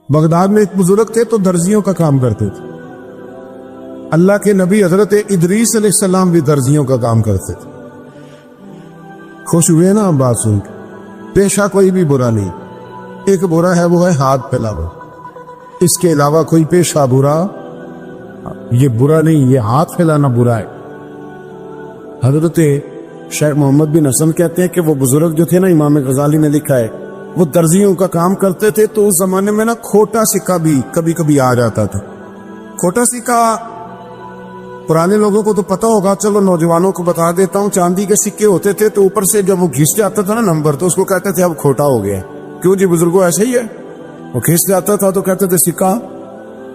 Baghdad میں ایک بزرگ تھے تو درزیوں کا کام کرتے تھے. اللہ کے نبی حضرت ادریس علیہ السلام بھی درزیوں کا کام کرتے تھے. خوش ہوئے نا بات سن کے؟ پیشہ کوئی بھی برا نہیں. ایک برا ہے وہ ہے ہاتھ پھیلانا. اس کے علاوہ کوئی پیشہ برا یہ برا نہیں، یہ ہاتھ پھیلانا برا ہے. حضرت شیخ محمد بن حسن کہتے ہیں کہ وہ بزرگ جو تھے نا، امام غزالی نے لکھا ہے، وہ درزیوں کا کام کرتے تھے تو اس زمانے میں نا کھوٹا سکہ بھی کبھی کبھی آ جاتا تھا. کھوٹا سکہ پرانے لوگوں کو تو پتا ہوگا، چلو نوجوانوں کو بتا دیتا ہوں. چاندی کے سکے ہوتے تھے تو اوپر سے جب وہ گھس جاتا تھا نا نمبر، تو اس کو کہتے تھے اب کھوٹا ہو گیا. کیوں جی بزرگوں ایسے ہی ہے. وہ گھس جاتا تھا تو کہتے تھے سکہ،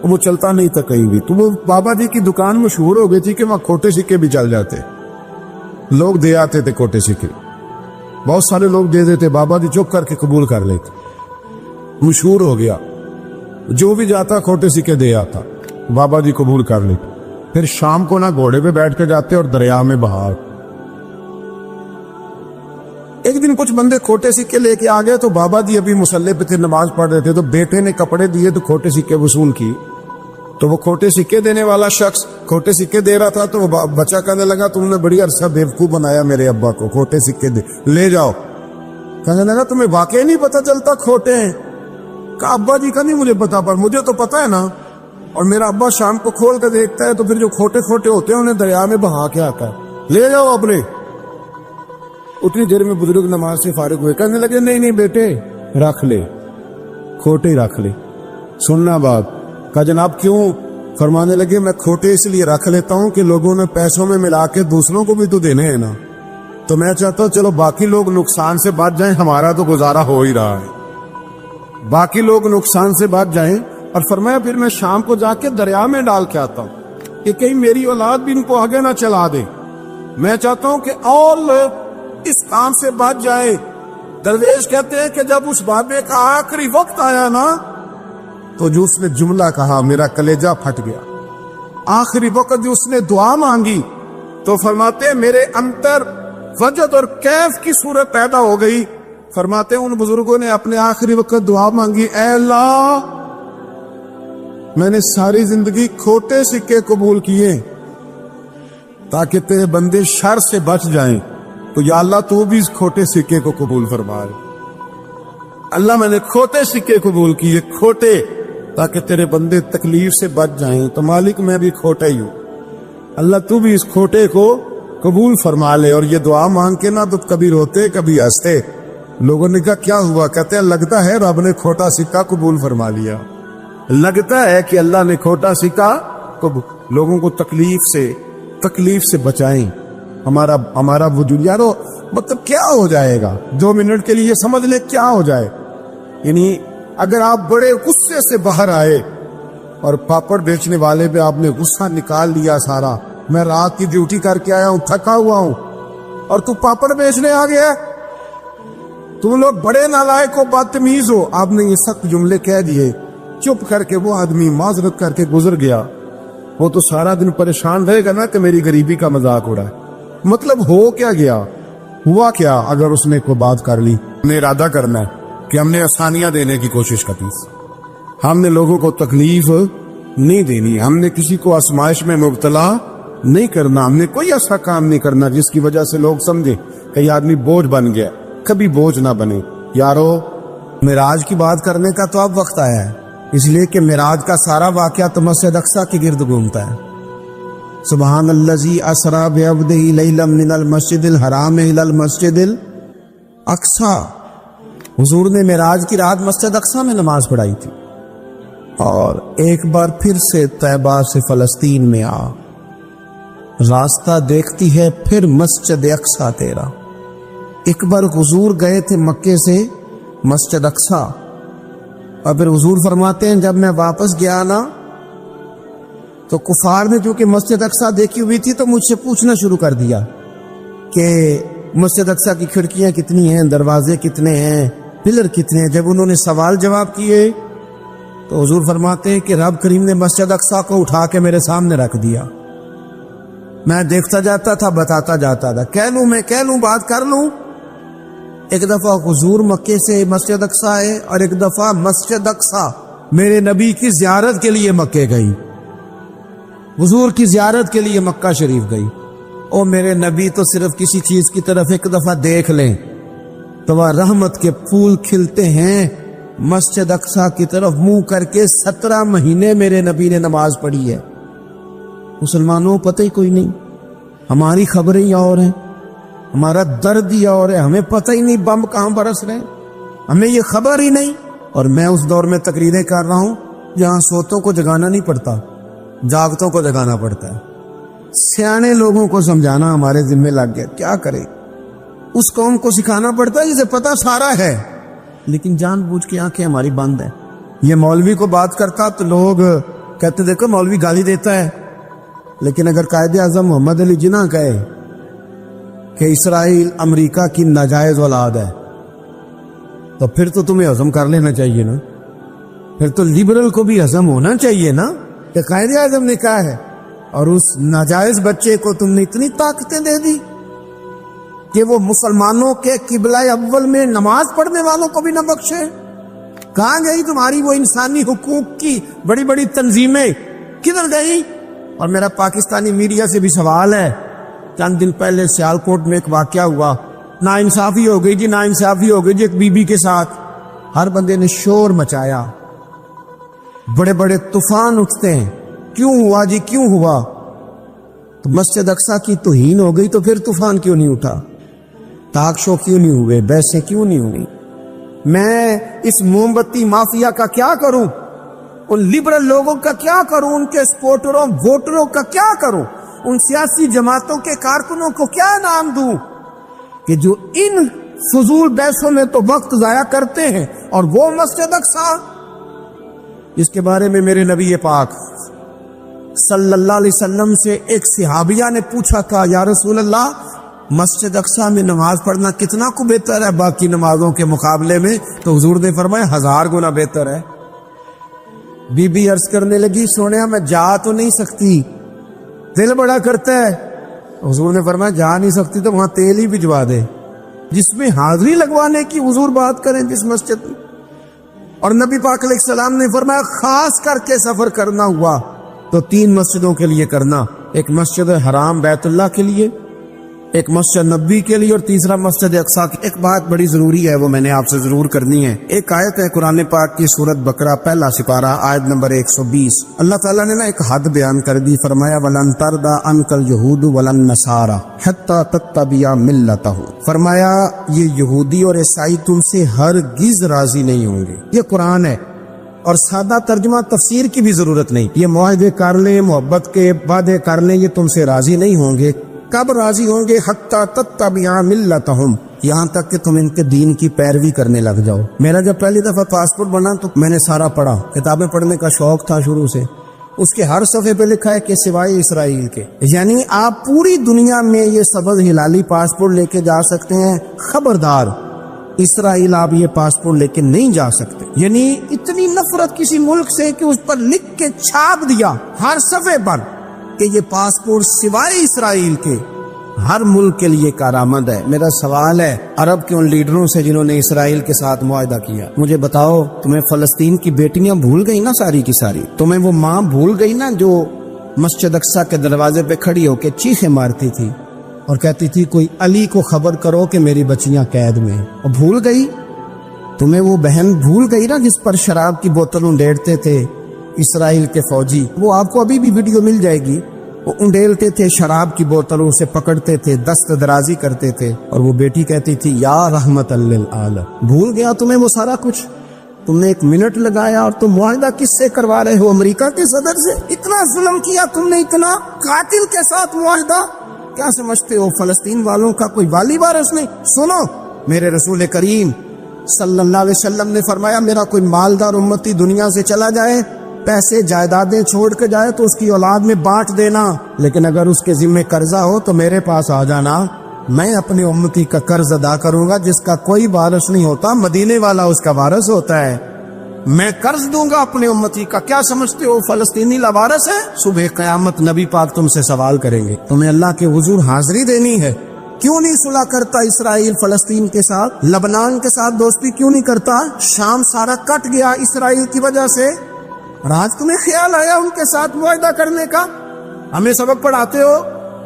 وہ چلتا نہیں تھا کہیں بھی. تو وہ بابا جی کی دکان مشہور ہو گئی تھی کہ وہاں کھوٹے سکے بھی چل جاتے، لوگ دے آتے تھے کھوٹے سکے. بہت سارے لوگ دے دیتے، بابا جی چپ کر کے قبول کر لیتے. مشہور ہو گیا، جو بھی جاتا کھوٹے سکے دے آتا، بابا جی قبول کر لیتے. پھر شام کو نہ گھوڑے پہ بیٹھ کے جاتے اور دریا میں بہا. ایک دن کچھ بندے کھوٹے سکے لے کے آ گئے تو بابا جی ابھی مصلے پہ تھے، نماز پڑھ رہے تھے. تو بیٹے نے کپڑے دیے تو کھوٹے سکے وصول کی. تو وہ کھوٹے سکے دینے والا شخص کھوٹے سکے دے رہا تھا تو وہ بچہ کہنے لگا تم نے بڑی عرصہ بیوقوف بنایا میرے ابا کو، کھوٹے سکے دے لے جاؤ. کہنے لگا تمہیں واقعی نہیں پتا چلتا کھوٹے ہیں؟ کہا ابا جی کا نہیں مجھے پتا، پر مجھے تو پتا ہے نا. اور میرا ابا شام کو کھول کے دیکھتا ہے تو پھر جو کھوٹے کھوٹے ہوتے ہیں انہیں دریا میں بہا کے آتا ہے. لے جاؤ اپنے. اتنی دیر میں بزرگ نماز سے فارغ ہوئے، کہنے لگے نہیں نہیں بیٹے رکھ لے، کھوٹے رکھ لے. سننا بات. کہا جناب کیوں؟ فرمانے لگے میں کھوٹے اس لیے رکھ لیتا ہوں کہ لوگوں نے پیسوں میں ملا کے دوسروں کو بھی تو دینے ہیں نا. تو میں چاہتا ہوں چلو باقی لوگ نقصان سے بچ جائیں، ہمارا تو گزارا ہو ہی رہا ہے. باقی لوگ نقصان سے بچ جائیں. اور فرمایا پھر میں شام کو جا کے دریا میں ڈال کے آتا ہوں کہ کہیں میری اولاد بھی ان کو آگے نہ چلا دے. میں چاہتا ہوں کہ اور لوگ اس کام سے بچ جائے. درویش کہتے ہیں کہ جب اس بابے کا آخری وقت آیا نا تو جو اس نے جملہ کہا میرا کلیجہ پھٹ گیا. آخری وقت جو اس نے دعا مانگی تو فرماتے ہیں میرے اندر وجد اور کیف کی صورت پیدا ہو گئی. فرماتے ہیں ان بزرگوں نے اپنے آخری وقت دعا مانگی، اے اللہ میں نے ساری زندگی کھوٹے سکے قبول کیے تاکہ تیرے بندے شر سے بچ جائیں، تو یا اللہ تو بھی اس کھوٹے سکے کو قبول فرما. اللہ میں نے کھوٹے سکے قبول کیے، کھوٹے، تاکہ تیرے بندے تکلیف سے بچ جائیں. تو مالک میں بھی کھوٹا ہی ہوں، اللہ تو بھی اس کھوٹے کو قبول فرما لے. اور یہ دعا مانگ کے نا تو کبھی روتے کبھی ہنستے. لوگوں نے کہا کیا ہوا؟ کہتے ہیں لگتا ہے رب نے کھوٹا سکہ قبول فرما لیا. لگتا ہے کہ اللہ نے کھوٹا سکہ لوگوں کو تکلیف سے بچائیں. ہمارا وجود یارو مطلب کیا ہو جائے گا 2 منٹ کے لیے سمجھ لے کیا ہو جائے. یعنی اگر آپ بڑے غصے سے باہر آئے اور پاپڑ بیچنے والے پہ آپ نے غصہ نکال لیا سارا، میں رات کی ڈیوٹی کر کے آیا ہوں، تھکا ہوا ہوں، اور تو پاپڑ بیچنے آ گیا. تم لوگ بڑے نالائق ہو، بدتمیز ہو. آپ نے یہ سخت جملے کہہ دیے، چپ کر کے وہ آدمی معذرت کر کے گزر گیا. وہ تو سارا دن پریشان رہے گا نا کہ میری غریبی کا مذاق اڑا ہے. مطلب ہو کیا گیا؟ ہوا کیا اگر اس نے کوئی بات کر لی؟ ہم نے ارادہ کرنا ہے کہ ہم نے آسانیاں دینے کی کوشش کرنی، ہم نے لوگوں کو تکلیف نہیں دینی، ہم نے کسی کو آزمائش میں مبتلا نہیں کرنا، ہم نے کوئی ایسا کام نہیں کرنا جس کی وجہ سے لوگ سمجھیں کہ یہ آدمی بوجھ بن گیا. کبھی بوجھ نہ بنے. یارو معراج کی بات کرنے کا تو اب وقت آیا ہے، اس لیے کہ معراج کا سارا واقعہ تو مسجد اقصی کے گرد گھومتا ہے. سبحان الذی اسری بعبدہ لیلا من المسجد الحرام الی المسجد الاقصی. حضور نے معراج کی رات مسجد اقصی میں نماز پڑھائی تھی. اور ایک بار پھر سے طیبہ سے فلسطین میں آ، راستہ دیکھتی ہے پھر مسجد اقصی تیرا. ایک بار حضور گئے تھے مکے سے مسجد اقصی، اور پھر حضور فرماتے ہیں جب میں واپس گیا نا تو کفار نے جو کہ مسجد اقصی دیکھی ہوئی تھی تو مجھ سے پوچھنا شروع کر دیا کہ مسجد اقصی کی کھڑکیاں کتنی ہیں، دروازے کتنے ہیں، پلر کتنے ہیں. جب انہوں نے سوال جواب کیے تو حضور فرماتے ہیں کہ رب کریم نے مسجد اقصی کو اٹھا کے میرے سامنے رکھ دیا. میں دیکھتا جاتا تھا، بتاتا جاتا تھا، کہہ لوں بات کر لوں. ایک دفعہ حضور مکے سے مسجد اقصی آئے اور ایک دفعہ مسجد اقصی میرے نبی کی زیارت کے لیے مکے گئی، حضور کی زیارت کے لیے مکہ شریف گئی۔ او میرے نبی تو صرف کسی چیز کی طرف ایک دفعہ دیکھ لیں تو وہ رحمت کے پھول کھلتے ہیں۔ مسجد اقصی کی طرف منہ کر کے 17 مہینے میرے نبی نے نماز پڑھی ہے۔ مسلمانوں پتہ ہی کوئی نہیں، ہماری خبریں ہی اور ہیں، ہمارا درد ہی اور ہے، ہمیں پتہ ہی نہیں بم کہاں برس رہے ہیں، ہمیں یہ خبر ہی نہیں۔ اور میں اس دور میں تقریریں کر رہا ہوں جہاں سوتوں کو جگانا نہیں پڑتا، جاگتوں کو جگانا پڑتا ہے۔ سیانے لوگوں کو سمجھانا ہمارے ذمہ لگ گیا، کیا کرے؟ اس قوم کو سکھانا پڑتا ہے جسے پتہ سارا ہے، لیکن جان بوجھ کے آنکھیں ہماری بند ہے۔ یہ مولوی کو بات کرتا تو لوگ کہتے دیکھو مولوی گالی دیتا ہے، لیکن اگر قائد اعظم محمد علی جناح کہے کہ اسرائیل امریکہ کی ناجائز اولاد ہے تو پھر تو تمہیں ہضم کر لینا چاہیے نا، پھر تو لبرل کو بھی ہضم ہونا چاہیے نا کہ قائد اعظم نے کہا ہے، اور اس ناجائز بچے کو تم نے اتنی طاقتیں دے دی کہ وہ مسلمانوں کے قبلہ اول میں نماز پڑھنے والوں کو بھی نہ بخشے۔ کہاں گئی تمہاری وہ انسانی حقوق کی بڑی بڑی تنظیمیں، کدھر گئی؟ اور میرا پاکستانی میڈیا سے بھی سوال ہے، چند دن پہلے سیالکوٹ میں ایک واقعہ ہوا، ناانصافی ہو گئی جی، ناانصافی ہو گئی جی ایک بی بی کے ساتھ۔ ہر بندے نے شور مچایا، بڑے بڑے طوفان اٹھتے ہیں، کیوں ہوا جی کیوں ہوا؟ تو مسجد اقصی کی توہین ہو گئی تو پھر طوفان کیوں نہیں اٹھا؟ ٹاک شو کیوں نہیں ہوئے؟ بحثیں کیوں نہیں ہوئی؟ میں اس موم بتی مافیا کا کیا کروں؟ ان لبرل لوگوں کا کیا کروں؟ ان کے سپورٹروں ووٹروں کا کیا کروں؟ ان سیاسی جماعتوں کے کارکنوں کو کیا نام دوں کہ جو ان فضول بحثوں میں تو وقت ضائع کرتے ہیں، اور وہ مسجد اقصی جس کے بارے میں میرے نبی پاک صلی اللہ علیہ وسلم سے ایک صحابیہ نے پوچھا تھا، یا رسول اللہ مسجد اقصی میں نماز پڑھنا کتنا کو بہتر ہے باقی نمازوں کے مقابلے میں؟ تو حضور نے فرمایا 1000 گنا بہتر ہے۔ بی بی عرض کرنے لگی، سونے میں جا تو نہیں سکتی، دل بڑا کرتا ہے۔ حضور نے فرمایا جا نہیں سکتی تو وہاں تیل ہی بھجوا دے، جس میں حاضری لگوانے کی حضور بات کریں جس مسجد میں۔ اور نبی پاک علیہ السلام نے فرمایا خاص کر کے سفر کرنا ہوا تو 3 مسجدوں کے لیے کرنا، ایک مسجد حرام بیت اللہ کے لیے، ایک مسجد نبوی کے لیے، اور تیسرا مسجد اقصی کی۔ ایک بات بڑی ضروری ہے، وہ میں نے آپ سے ضرور کرنی ہے۔ ایک آیت ہے قرآن پاک کی سورۃ بقرہ پہلا سپارہ آیت نمبر 120۔ اللہ تعالیٰ نے ایک حد بیان کر دی، فرمایا وَلَن تَرْضَىٰ عَنْكَ الْيَهُودُ وَلَا النَّصَارَىٰ حَتَّىٰ تَتَّبِعَ مِلَّتَهُمْ۔ فرمایا یہ یہودی اور عیسائی تم سے ہرگز راضی نہیں ہوں گے۔ یہ قرآن ہے، اور سادہ ترجمہ تفسیر کی بھی ضرورت نہیں۔ یہ معاہدے کر لیں، محبت کے وعدے کر لیں، یہ تم سے راضی نہیں ہوں گے۔ کب راضی ہوں گے؟ حتیٰ تتبع ملتہم، یہاں تک کہ تم ان کے دین کی پیروی کرنے لگ جاؤ۔ میرا جب پہلی دفعہ پاسپورٹ بنا تو میں نے سارا پڑھا، کتابیں پڑھنے کا شوق تھا شروع سے۔ اس کے ہر صفحے پہ لکھا ہے کہ سوائے اسرائیل کے، یعنی آپ پوری دنیا میں یہ سبز ہلالی پاسپورٹ لے کے جا سکتے ہیں، خبردار اسرائیل آپ یہ پاسپورٹ لے کے نہیں جا سکتے۔ یعنی اتنی نفرت کسی ملک سے کہ اس پر لکھ کے چھاپ دیا ہر صفحے پر کہ یہ پاسپورٹ سوائے اسرائیل کے ہر ملک کے لیے کارآمد ہے۔ میرا سوال ہے عرب کے ان لیڈروں سے جنہوں نے اسرائیل کے ساتھ معاہدہ کیا، مجھے بتاؤ تمہیں فلسطین کی بیٹیاں بھول گئی نا ساری کی ساری؟ تمہیں وہ ماں بھول گئی نا جو مسجد اقصی کے دروازے پہ کھڑی ہو کے چیخیں مارتی تھی اور کہتی تھی کوئی علی کو خبر کرو کہ میری بچیاں قید میں ہیں؟ اور بھول گئی؟ تمہیں وہ بہن بھول گئی نا جس پر شراب کی بوتل انڈیڑتے تھے اسرائیل کے فوجی؟ وہ آپ کو ابھی بھی ویڈیو مل جائے گی، وہ انڈیلتے تھے شراب کی بوتلوں سے، پکڑتے تھے، دست درازی کرتے تھے، اور وہ بیٹی کہتی تھی یا رحمت للعالم۔ بھول گیا تمہیں وہ سارا کچھ؟ تم نے 1 منٹ لگایا اور تم معاہدہ کس سے کروا رہے ہو؟ امریکہ کے صدر سے؟ اتنا ظلم کیا تم نے، اتنا قاتل کے ساتھ معاہدہ؟ کیا سمجھتے ہو فلسطین والوں کا کوئی والی وارث نہیں؟ سنو، میرے رسول کریم صلی اللہ علیہ وسلم نے فرمایا میرا کوئی مالدار امتی دنیا سے چلا جائے، پیسے جائیدادیں چھوڑ کے جائے تو اس کی اولاد میں بانٹ دینا، لیکن اگر اس کے ذمہ قرضہ ہو تو میرے پاس آ جانا، میں اپنے امتی کا قرض ادا کروں گا۔ جس کا کوئی وارث نہیں ہوتا، مدینے والا اس کا وارث ہوتا ہے، میں قرض دوں گا اپنے امتی کا۔ کیا سمجھتے ہو فلسطینی لاوارث ہے؟ صبح قیامت نبی پاک تم سے سوال کریں گے، تمہیں اللہ کے حضور حاضری دینی ہے۔ کیوں نہیں صلح کرتا اسرائیل فلسطین کے ساتھ؟ لبنان کے ساتھ دوستی کیوں نہیں کرتا؟ شام سارا کٹ گیا اسرائیل کی وجہ سے۔ اور آج تمہیں خیال آیا ان کے ساتھ معاہدہ کرنے کا؟ ہمیں سبق پڑھاتے ہو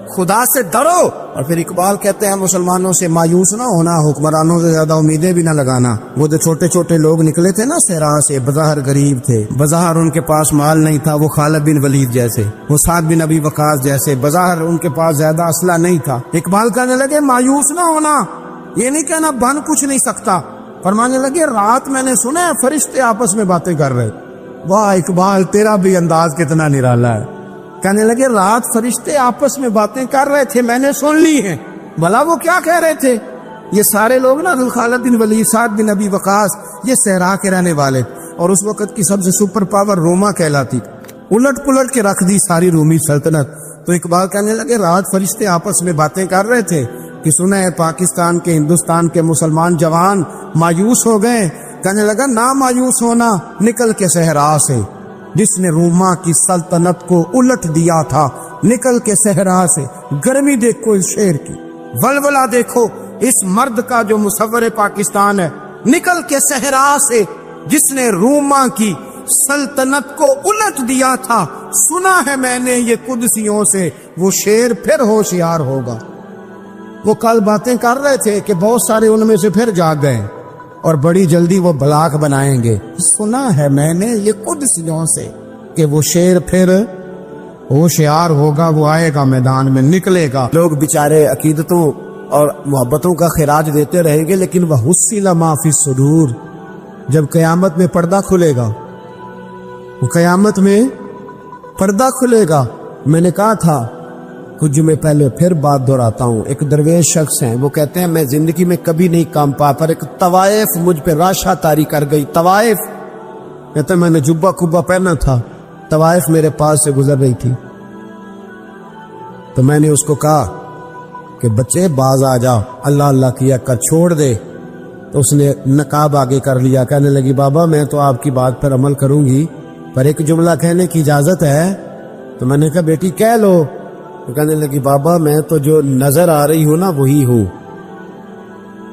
خدا سے ڈرو. اور پھر اقبال کہتے ہیں مسلمانوں سے مایوس نہ ہونا، حکمرانوں سے زیادہ امیدیں بھی نہ لگانا. وہ جو چھوٹے چھوٹے لوگ نکلے تھے نا صحرا سے، بظاہر غریب تھے، بظاہر ان کے پاس مال نہیں تھا، وہ خالد بن ولید جیسے، وہ سعد بن ابی وقاص جیسے، بظاہر ان کے پاس زیادہ اسلحہ نہیں تھا. اقبال کہنے لگے مایوس نہ ہونا، یہ نہیں کہنا بن کچھ نہیں سکتا. فرمانے لگے رات میں نے سنا ہے فرشتے آپس میں باتیں کر رہے. واہ اقبال تیرا بھی انداز کتنا نرالا ہے. کہنے لگے رات فرشتے آپس میں باتیں کر رہے تھے، میں نے سن لی ہیں. بھلا وہ کیا کہہ رہے تھے؟ یہ سارے لوگ نا خالد بن ولید، سعد بن ابی وقاص، یہ صحرا کے رہنے والے، اور اس وقت کی سب سے سپر پاور روما کہلاتی، الٹ پلٹ کے رکھ دی ساری رومی سلطنت. تو اقبال کہنے لگے رات فرشتے آپس میں باتیں کر رہے تھے کہ سنا ہے پاکستان کے، ہندوستان کے مسلمان جوان مایوس ہو گئے. کہنے لگا نہ مایوس ہونا، نکل کے صحرا سے، جس نے روما کی سلطنت کو الٹ دیا تھا، نکل کے صحرا سے. گرمی دیکھو اس شیر کی، ولولہ دیکھو اس مرد کا جو مصور پاکستان ہے. نکل کے صحرا سے جس نے روما کی سلطنت کو الٹ دیا تھا، سنا ہے میں نے یہ قدسیوں سے، وہ شیر پھر ہوشیار ہوگا. وہ کل باتیں کر رہے تھے کہ بہت سارے ان میں سے پھر جاگ گئے اور بڑی جلدی وہ بلاک بنائیں گے. سنا ہے میں نے یہ قدسیوں سے کہ وہ شیر پھر ہوشیار ہوگا، وہ آئے گا میدان میں، نکلے گا. لوگ بیچارے عقیدتوں اور محبتوں کا خراج دیتے رہیں گے، لیکن وہ حصل ما فی الصدور، جب قیامت میں پردہ کھلے گا، وہ قیامت میں پردہ کھلے گا. میں نے کہا تھا کچھ جمعے پہلے، پھر بات دہراتا ہوں. ایک درویش شخص ہیں، وہ کہتے ہیں میں زندگی میں کبھی نہیں کام پا، پر ایک طوائف مجھ پہ راشا طاری کر گئی. طوائف کہتے ہیں میں نے جبہ کبا پہنا تھا، طوائف میرے پاس سے گزر رہی تھی، تو میں نے اس کو کہا کہ بچے باز آ جاؤ، اللہ اللہ کیا کر چھوڑ دے. تو اس نے نقاب آگے کر لیا. کہنے لگی بابا میں تو آپ کی بات پر عمل کروں گی، پر ایک جملہ کہنے کی اجازت ہے؟ تو میں نے کہا بیٹی کہہ لو. تو کہنے لگی بابا میں تو جو نظر آ رہی ہوں نا وہی ہوں،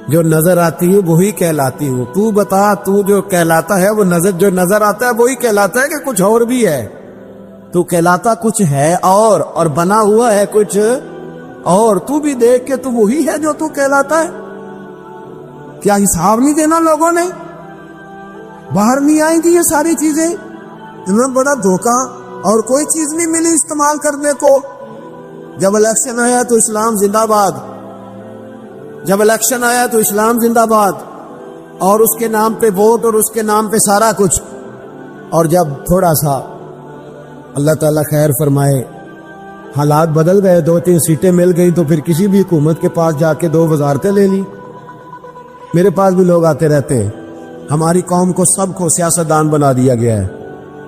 جو نظر آتی ہے وہی کہلاتی ہوں. تو بتا تو جو کہلاتا ہے وہ نظر، جو نظر آتا ہے وہی کہلاتا ہے کہ کچھ اور بھی ہے؟ تو کہلاتا کچھ ہے اور بنا ہوا ہے کچھ اور. تو بھی دیکھ کے تو وہی ہے جو تو کہلاتا ہے. کیا حساب نہیں دینا لوگوں نے؟ باہر نہیں آئی تھی یہ ساری چیزیں؟ انہیں بڑا دھوکہ، اور کوئی چیز نہیں ملی استعمال کرنے کو. جب الیکشن آیا تو اسلام زندہ باد، جب الیکشن آیا تو اسلام زندہ باد، اور اس کے نام پہ ووٹ اور اس کے نام پہ سارا کچھ. اور جب تھوڑا سا اللہ تعالیٰ خیر فرمائے حالات بدل گئے، 2-3 سیٹیں مل گئی، تو پھر کسی بھی حکومت کے پاس جا کے 2 وزارتیں لے لی. میرے پاس بھی لوگ آتے رہتے ہیں. ہماری قوم کو سب کو سیاستدان بنا دیا گیا ہے.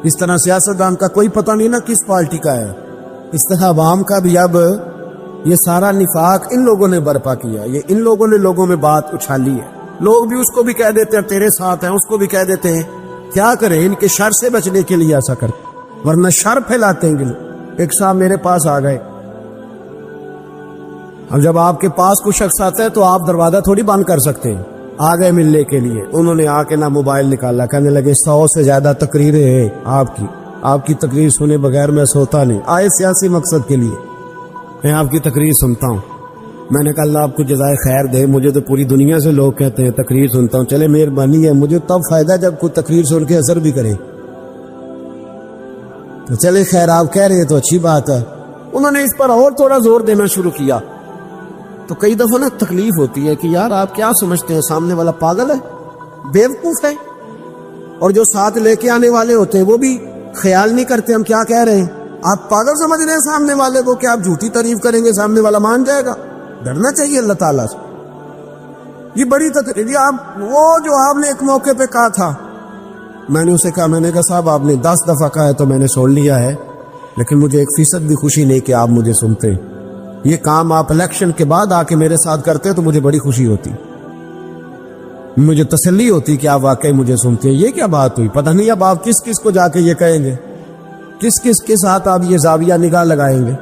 اس طرح سیاستدان کا کوئی پتہ نہیں نا کس پارٹی کا ہے. اس طرح عوام کا بھی اب یہ سارا نفاق ان لوگوں نے برپا کیا، یہ ان لوگوں نے لوگوں میں بات اچھالی ہے. لوگ بھی اس کو بھی کہہ دیتے ہیں تیرے ساتھ ہیں، اس کو بھی کہہ دیتے ہیں. کیا کریں، ان کے شر سے بچنے کے لیے ایسا کرتے، ورنہ شر پھیلاتے ہیں. ایک صاحب میرے پاس آ گئے. اب جب آپ کے پاس کوئی شخص آتا ہے تو آپ دروازہ تھوڑی بند کر سکتے ہیں. آ گئے ملنے کے لیے. انہوں نے آ کے نہ موبائل نکالا، کہنے لگے 100 سے زیادہ تقریریں ہیں آپ کی تقریر سنے بغیر میں سوتا نہیں. آئے سیاسی مقصد کے لیے، میں آپ کی تقریر سنتا ہوں. میں نے کہا اللہ آپ کو جزائے خیر دے، مجھے تو پوری دنیا سے لوگ کہتے ہیں تقریر سنتا ہوں. چلے مہربانی ہے، مجھے تب فائدہ جب کوئی تقریر سن کے اثر بھی کرے. تو چلے خیر آپ کہہ رہے تو اچھی بات ہے. انہوں نے اس پر اور تھوڑا زور دینا شروع کیا. تو کئی دفعہ نا تکلیف ہوتی ہے کہ یار آپ کیا سمجھتے ہیں سامنے والا پاگل ہے، بیوقوف ہے. اور جو ساتھ لے کے آنے والے ہوتے ہیں وہ بھی خیال نہیں کرتے ہم کیا کہہ رہے ہیں. آپ پاگل سمجھ رہے ہیں سامنے والے کو کہ آپ جھوٹی تعریف کریں گے سامنے والا مان جائے گا. ڈرنا چاہیے اللہ تعالیٰ سے. یہ بڑی تقریر. آپ وہ جو آپ نے ایک موقع پہ کہا تھا، میں نے اسے کہا، میں نے کہا صاحب آپ نے 10 دفعہ کہا ہے تو میں نے سن لیا ہے، لیکن مجھے 1% بھی خوشی نہیں کہ آپ مجھے سنتے. یہ کام آپ الیکشن کے بعد آ کے میرے ساتھ کرتے تو مجھے بڑی خوشی ہوتی، مجھے تسلی ہوتی کہ آپ واقعی مجھے سنتے ہیں. یہ کیا بات ہوئی؟ پتہ نہیں اب آپ کس کس کو جا کے یہ کہیں گے، کس کس کے ساتھ آپ یہ زاویہ نگاہ لگائیں گے.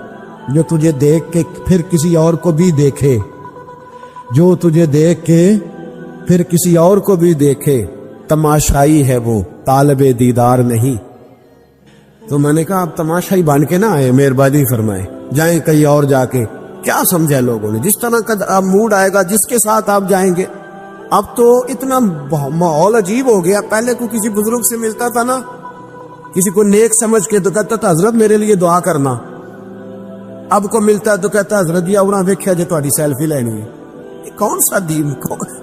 جو تجھے دیکھ کے پھر کسی اور کو بھی دیکھے، جو تجھے دیکھ کے پھر کسی اور کو بھی دیکھے، تماشائی ہے وہ طالب دیدار نہیں. تو میں نے کہا آپ تماشا ہی بن کے نہ آئے، مہربانی فرمائے، جائیں کہیں اور جا کے۔ کیا سمجھا لوگوں نے؟ جس طرح کا آپ موڈ آئے گا، جس کے ساتھ آپ جائیں گے۔ اب تو اتنا ماحول عجیب ہو گیا، پہلے کو کسی بزرگ سے ملتا تھا نا، کسی کو نیک سمجھ کے تو کہتا تھا حضرت میرے لیے دعا کرنا، اب کو ملتا تو کہتا حضرت جی اوراں ویکھیا جے تہاڈی سیلفی لینی ہے۔ یہ کون سا دین؟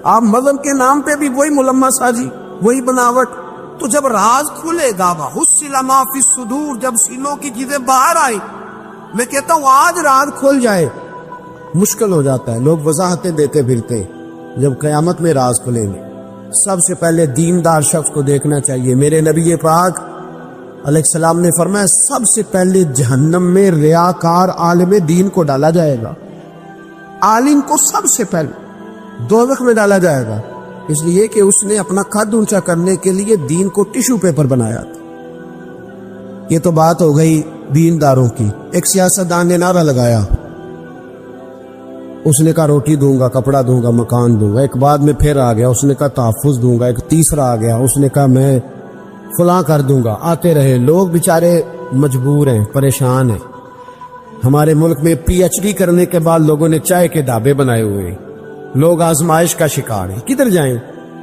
آپ مذہب کے نام پہ بھی وہی ملما سازی، وہی بناوٹ۔ تو جب راز کھلے گا، وحصل ما فی الصدور، جب سینوں کی چیزیں باہر آئی، میں کہتا ہوں آج راز کھل جائے، مشکل ہو جاتا ہے، لوگ وضاحتیں دیتے پھرتے۔ جب قیامت میں راز کھلیں گے، سب سے پہلے دیندار شخص کو دیکھنا چاہیے۔ میرے نبی پاک علیہ السلام نے فرمایا سب سے پہلے جہنم میں ریاکار عالم دین کو ڈالا جائے گا۔ عالم کو سب سے پہلے دوزخ میں ڈالا جائے گا، اس لیے کہ اس نے اپنا قد اونچا کرنے کے لیے دین کو ٹیشو پیپر بنایا تھا۔ یہ تو بات ہو گئی دینداروں کی۔ ایک سیاستدان نے نعرہ لگایا، اس نے کہا روٹی دوں گا، کپڑا دوں گا، مکان دوں گا۔ ایک بعد میں پھر آ گیا، اس نے کہا تحفظ دوں گا۔ ایک تیسرا آ گیا، اس نے کہا میں فلاں کر دوں گا۔ آتے رہے لوگ، بیچارے مجبور ہیں، پریشان ہیں۔ ہمارے ملک میں پی ایچ ڈی کرنے کے بعد لوگوں نے چائے کے ڈھابے بنائے ہوئے ہیں، لوگ آزمائش کا شکار ہیں۔ کدھر جائیں؟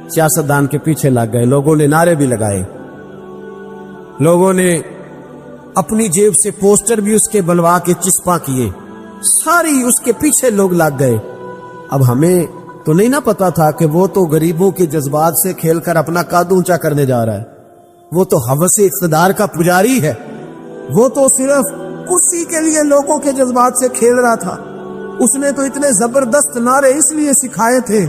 سیاستدان کے پیچھے لگ گئے، لوگوں نے نعرے بھی لگائے، لوگوں نے اپنی جیب سے پوسٹر بھی اس کے بلوا کے چسپاں کیے، ساری اس کے پیچھے لوگ لگ گئے۔ اب ہمیں تو نہیں نہ پتا تھا کہ وہ تو غریبوں کے جذبات سے کھیل کر اپنا قد اونچا کرنے جا رہا ہے، وہ تو ہوس اقتدار کا پجاری ہے، وہ تو صرف کرسی کے لیے لوگوں کے جذبات سے کھیل رہا تھا۔ اس نے تو اتنے زبردست نعرے اس لیے سکھائے تھے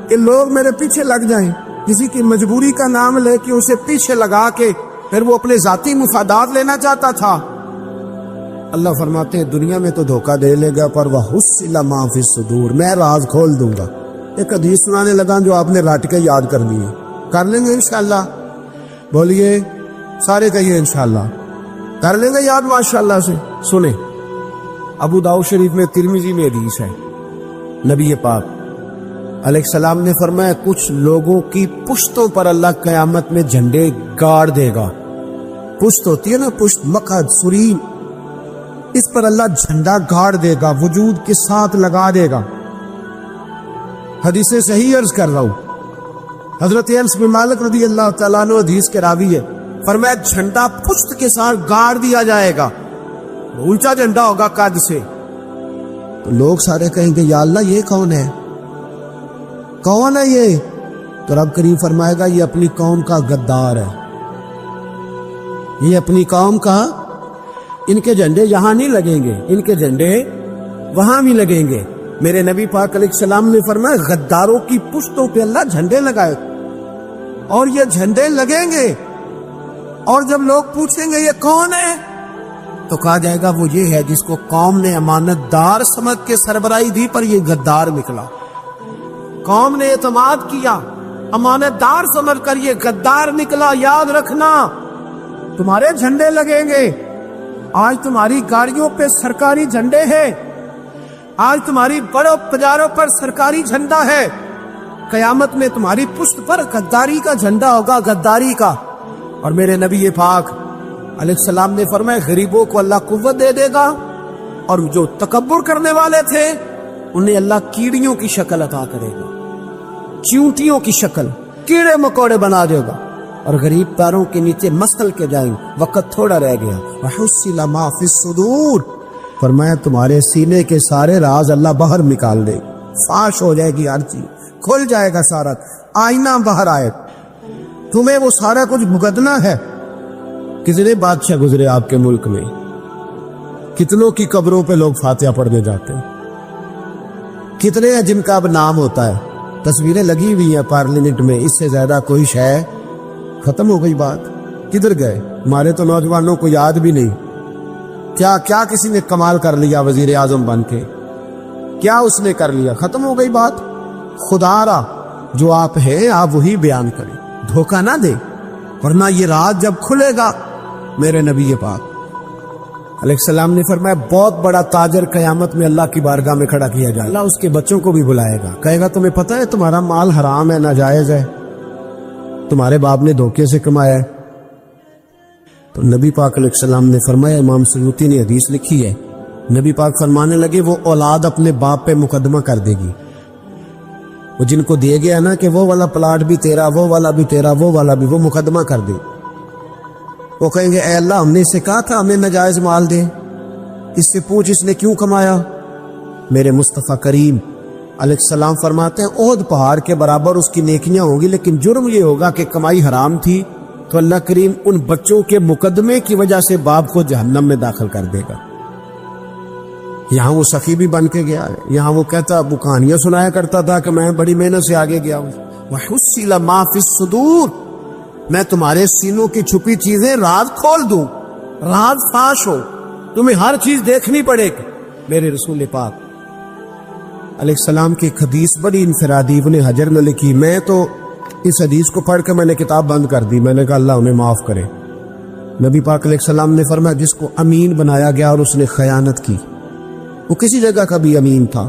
کہ لوگ میرے پیچھے لگ جائیں، کسی کی مجبوری کا نام لے کے اسے پیچھے لگا کے پھر وہ اپنے ذاتی مفادات لینا چاہتا تھا۔ اللہ فرماتے ہیں دنیا میں تو دھوکہ دے لے گا، پر وَحُصِّلَ مَا فِي الصُّدُورِ، میں راز کھول دوں گا۔ ایک حدیث سنانے لگا جو آپ نے رٹ کے یاد کرنی ہے، کر لیں گے انشاءاللہ؟ بولیے، سارے کہیے انشاءاللہ، کر لیں گے یاد ماشاءاللہ سے۔ سنیں، ابو داؤد شریف میں، ترمذی میں حدیث ہے، نبی پاک علیہ السلام نے فرمایا کچھ لوگوں کی پشتوں پر اللہ قیامت میں جھنڈے گاڑ دے گا۔ پشت ہوتی ہے نا، پشت، مقعد، سرین، اس پر اللہ جھنڈا گاڑ دے گا، وجود کے ساتھ لگا دے گا۔ حدیث صحیح عرض کر رہا ہوں، حضرت انس بن مالک رضی اللہ تعالیٰ عنہ حدیث کے راوی ہے، فرمایا جھنڈا پشت کے ساتھ گاڑ دیا جائے گا، اونچا جھنڈا ہوگا قد سے۔ تو لوگ سارے کہیں گے یا اللہ یہ کون ہے، کون ہے یہ؟ تو رب کریم فرمائے گا یہ اپنی قوم کا غدار ہے، یہ اپنی قوم کا، ان کے جھنڈے یہاں نہیں لگیں گے، ان کے جھنڈے وہاں بھی لگیں گے۔ میرے نبی پاک علیہ السلام نے فرمایا غداروں کی پشتوں پہ اللہ جھنڈے لگائے، اور یہ جھنڈے لگیں گے، اور جب لوگ پوچھیں گے یہ کون ہے تو کہا جائے گا وہ یہ ہے جس کو قوم نے امانت دار سمجھ کے سربراہی دی، پر یہ غدار نکلا۔ قوم نے اعتماد کیا، امانت دار سمجھ کر یہ غدار نکلا۔ یاد رکھنا تمہارے جھنڈے لگیں گے، آج تمہاری گاڑیوں پہ سرکاری جھنڈے ہیں، آج تمہاری بڑوں بازاروں پر سرکاری جھنڈا ہے، قیامت میں تمہاری پشت پر غداری کا جھنڈا ہوگا، غداری کا۔ اور میرے نبی پاک علیہ السلام نے فرمایا غریبوں کو اللہ قوت دے دے گا، اور جو تکبر کرنے والے تھے انہیں اللہ کیڑیوں کی شکل عطا کرے گا، چیونٹیوں کی شکل، کیڑے مکوڑے بنا دے گا، اور غریب پیروں کے نیچے مسل کے جائیں۔ وقت تھوڑا رہ گیا، وَحُصِّلَ مَا فِي الصُّدُورِ، فرمایا تمہارے سینے کے سارے راز اللہ باہر نکال دے، فاش ہو جائے گی، ہر چیز کھل جائے گا، سارا آئینہ باہر آئے، تمہیں وہ سارا کچھ بھگتنا ہے۔ کتنے بادشاہ گزرے آپ کے ملک میں، کتنوں کی قبروں پہ لوگ فاتحہ پڑھنے جاتے ہیں، کتنے ہیں جن کا اب نام ہوتا ہے، تصویریں لگی ہوئی ہیں پارلیمنٹ میں، اس سے زیادہ کوئی شے؟ ختم ہو گئی بات۔ کدھر گئے ہمارے تو نوجوانوں کو یاد بھی نہیں، کیا کسی نے کمال کر لیا وزیر اعظم بن کے، کیا اس نے کر لیا؟ ختم ہو گئی بات۔ خدا را جو آپ ہیں آپ وہی بیان کریں، دھوکہ نہ دیں، ورنہ یہ رات جب کھلے گا، میرے نبی پاک علیہ السلام نے فرمایا بہت بڑا تاجر قیامت میں اللہ کی بارگاہ میں کھڑا کیا جائے، اللہ اس کے بچوں کو بھی بلائے گا، کہے گا تمہیں پتہ ہے تمہارا مال حرام ہے، ناجائز ہے، تمہارے باپ نے دھوکے سے کمایا ہے، تو نبی پاک علیہ السلام نے فرمایا، امام سیوطی نے حدیث لکھی ہے، نبی پاک فرمانے لگے وہ اولاد اپنے باپ پہ مقدمہ کر دے گی، وہ جن کو دیا گیا نا کہ وہ والا پلاٹ بھی تیرا، وہ والا بھی تیرا، وہ والا بھی، وہ مقدمہ کر دے. وہ کہیں گے اے اللہ ہم نے اس سے کہا تھا ہمیں ناجائز مال دے، اس سے پوچھ اس نے کیوں کمایا. میرے مصطفیٰ کریم علیہ السلام فرماتے ہیں احد پہاڑ کے برابر اس کی نیکیاں ہوں گی، لیکن جرم یہ ہوگا کہ کمائی حرام تھی، تو اللہ کریم ان بچوں کے مقدمے کی وجہ سے باپ کو جہنم میں داخل کر دے گا. یہاں وہ سخی بھی بن کے گیا ہے، یہاں وہ کہتا وہ کہانیاں سنایا کرتا تھا کہ میں بڑی محنت سے آگے گیا ہوں. وَحُصِّلَ مَا فِي الصُّدُورِ، میں تمہارے سینوں کی چھپی چیزیں راز کھول دوں، راز فاش ہو، تمہیں ہر چیز دیکھنی پڑے گی. میرے رسول پاک علیہ السلام کی ایک حدیث بڑی انفرادی ابن حجر نے لکھی، میں تو اس حدیث کو پڑھ کے میں نے کتاب بند کر دی. میں نے کہا اللہ انہیں معاف کرے. نبی پاک علیہ السلام نے فرمایا جس کو امین بنایا گیا اور اس نے خیانت کی، وہ کسی جگہ کا بھی امین تھا،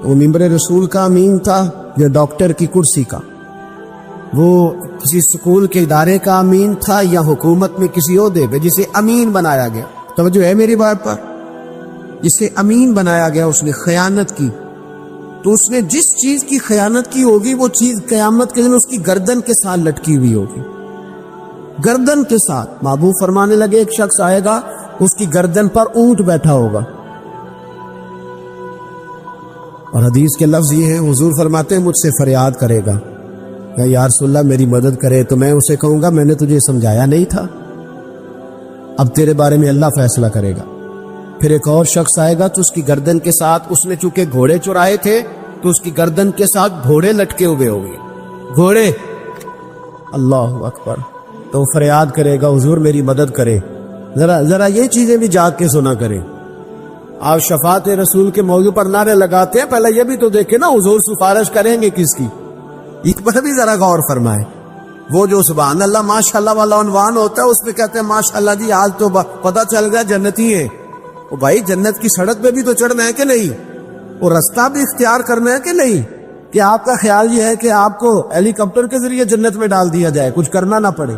وہ ممبر رسول کا امین تھا یا ڈاکٹر کی کرسی کا، وہ کسی سکول کے ادارے کا امین تھا یا حکومت میں کسی عہدے پہ جسے امین بنایا گیا. توجہ ہے میری بات پر؟ جسے امین بنایا گیا اس نے خیانت کی، تو اس نے جس چیز کی خیانت کی ہوگی وہ چیز قیامت کے دن اس کی گردن کے ساتھ لٹکی ہوئی ہوگی، گردن کے ساتھ. محبوب فرمانے لگے ایک شخص آئے گا اس کی گردن پر اونٹ بیٹھا ہوگا، اور حدیث کے لفظ یہ ہیں حضور فرماتے ہیں مجھ سے فریاد کرے گا کہ یا رسول اللہ میری مدد کرے، تو میں اسے کہوں گا میں نے تجھے سمجھایا نہیں تھا، اب تیرے بارے میں اللہ فیصلہ کرے گا. پھر ایک اور شخص آئے گا تو اس کی گردن کے ساتھ، اس نے چونکہ گھوڑے چرائے تھے تو اس کی گردن کے ساتھ گھوڑے لٹکے ہوئے ہوں گے، گھوڑے. اللہ اکبر. تو فریاد کرے گا حضور میری مدد کرے. ذرا یہ چیزیں بھی جاگ کے سنا کریں. آپ شفاعت رسول کے موضوع پر نعرے لگاتے ہیں، پہلے یہ بھی تو دیکھیں نا حضور سفارش کریں گے کس کی، اس پر بھی ذرا غور فرمائیں. وہ جو سبحان اللہ ماشاءاللہ والا عنوان ہوتا ہے اس پہ کہتے ہیں ماشاءاللہ جی آج تو پتہ چل گیا جنتی ہے. وہ بھائی جنت کی سڑک پہ بھی تو چڑھنا ہے کہ نہیں، وہ رستہ بھی اختیار کرنا ہے کہ نہیں، کہ آپ کا خیال یہ ہے کہ آپ کو ہیلی کاپٹر کے ذریعے جنت میں ڈال دیا جائے، کچھ کرنا نہ پڑے.